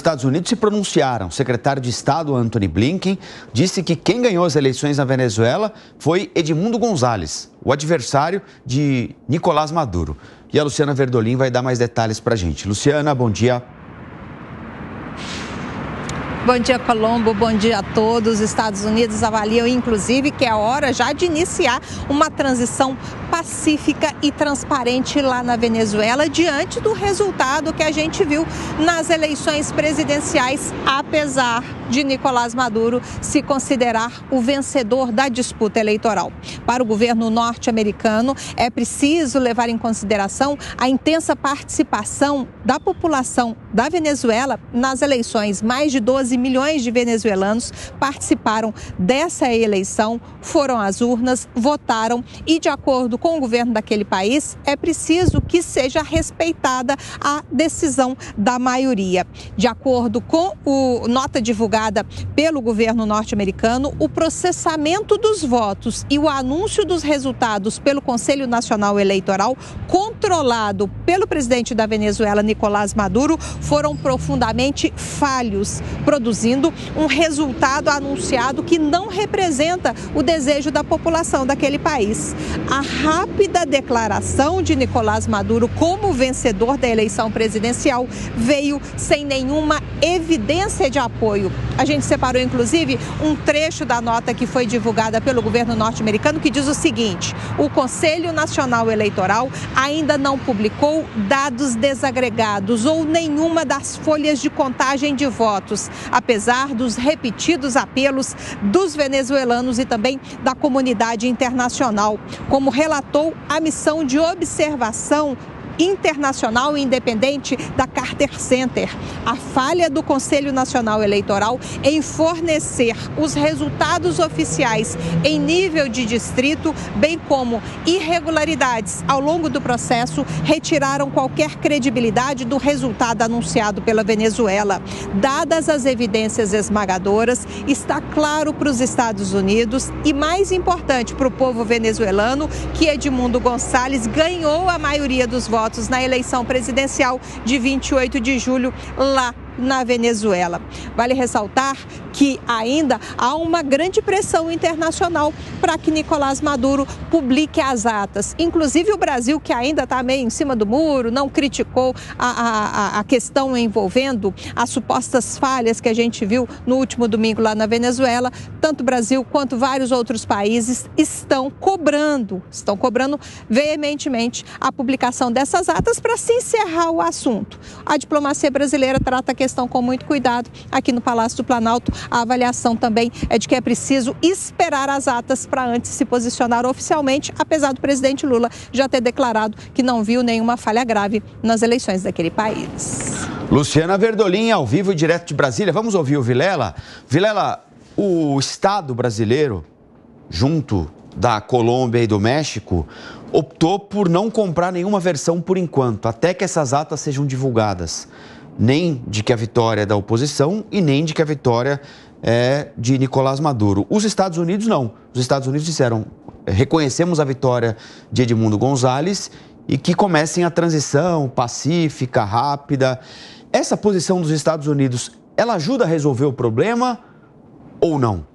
Estados Unidos se pronunciaram. O secretário de Estado, Antony Blinken, disse que quem ganhou as eleições na Venezuela foi Edmundo González, o adversário de Nicolás Maduro. E a Luciana Verdolim vai dar mais detalhes para a gente. Luciana, bom dia. Bom dia, Colombo. Bom dia a todos. Os Estados Unidos avaliam, inclusive, que é hora já de iniciar uma transição pacífica e transparente lá na Venezuela, diante do resultado que a gente viu nas eleições presidenciais, apesar de Nicolás Maduro se considerar o vencedor da disputa eleitoral. Para o governo norte-americano, é preciso levar em consideração a intensa participação da população da Venezuela nas eleições. Mais de 12 milhões de venezuelanos participaram dessa eleição, foram às urnas, votaram e, de acordo com o governo daquele país, é preciso que seja respeitada a decisão da maioria. De acordo com a nota divulgada pelo governo norte-americano, o processamento dos votos e o anúncio dos resultados pelo Conselho Nacional Eleitoral, controlado pelo presidente da Venezuela, Nicolás Maduro, foram profundamente falhos, produzindo um resultado anunciado que não representa o desejo da população daquele país. A rápida declaração de Nicolás Maduro como vencedor da eleição presidencial veio sem nenhuma evidência de apoio. A gente separou, inclusive, um trecho da nota que foi divulgada pelo governo norte-americano que diz o seguinte: o Conselho Nacional Eleitoral ainda não publicou dados desagregados ou nenhuma das folhas de contagem de votos, apesar dos repetidos apelos dos venezuelanos e também da comunidade internacional, como relatou a missão de observação internacional e independente da Carter Center. A falha do Conselho Nacional Eleitoral em fornecer os resultados oficiais em nível de distrito, bem como irregularidades ao longo do processo, retiraram qualquer credibilidade do resultado anunciado pela Venezuela. Dadas as evidências esmagadoras, está claro para os Estados Unidos e, mais importante, para o povo venezuelano, que Edmundo González ganhou a maioria dos votos na eleição presidencial de 28 de julho lá na Venezuela. Vale ressaltar que ainda há uma grande pressão internacional para que Nicolás Maduro publique as atas. Inclusive o Brasil, que ainda está meio em cima do muro, não criticou a questão envolvendo as supostas falhas que a gente viu no último domingo lá na Venezuela. Tanto o Brasil quanto vários outros países estão cobrando veementemente a publicação dessas atas para se encerrar o assunto. A diplomacia brasileira trata a questão com muito cuidado. Aqui no Palácio do Planalto, a avaliação também é de que é preciso esperar as atas para antes se posicionar oficialmente, apesar do presidente Lula já ter declarado que não viu nenhuma falha grave nas eleições daquele país. Luciana Verdolim, ao vivo e direto de Brasília. Vamos ouvir o Vilela. Vilela, o Estado brasileiro, junto da Colômbia e do México, optou por não comprar nenhuma versão por enquanto, até que essas atas sejam divulgadas. Nem de que a vitória é da oposição e nem de que a vitória é de Nicolás Maduro. Os Estados Unidos não. Os Estados Unidos disseram: reconhecemos a vitória de Edmundo González e que comecem a transição pacífica, rápida. Essa posição dos Estados Unidos, ela ajuda a resolver o problema ou não?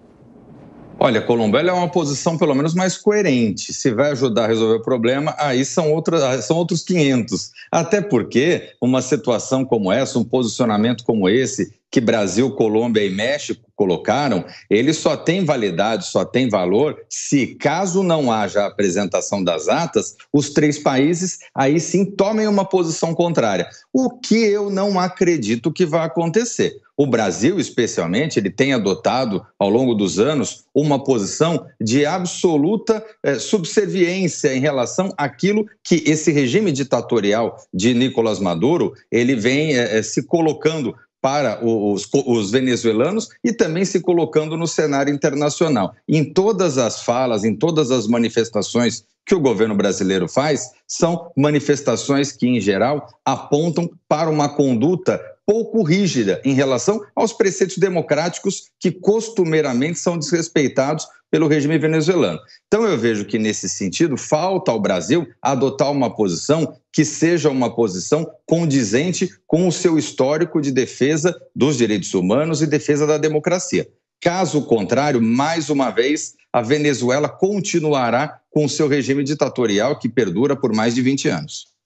Olha, Colombo, ela é uma posição pelo menos mais coerente. Se vai ajudar a resolver o problema, aí são outros 500. Até porque uma situação como essa, um posicionamento como esse, que Brasil, Colômbia e México colocaram, ele só tem validade, só tem valor se, caso não haja a apresentação das atas, os três países aí sim tomem uma posição contrária. O que eu não acredito que vai acontecer. O Brasil, especialmente, ele tem adotado, ao longo dos anos, uma posição de absoluta subserviência em relação àquilo que esse regime ditatorial de Nicolás Maduro, ele vem se colocando para os venezuelanos e também se colocando no cenário internacional. Em todas as falas, em todas as manifestações que o governo brasileiro faz, são manifestações que, em geral, apontam para uma conduta pouco rígida em relação aos preceitos democráticos que costumeiramente são desrespeitados pelo regime venezuelano. Então eu vejo que, nesse sentido, falta ao Brasil adotar uma posição que seja uma posição condizente com o seu histórico de defesa dos direitos humanos e defesa da democracia. Caso contrário, mais uma vez, a Venezuela continuará com o seu regime ditatorial que perdura por mais de 20 anos.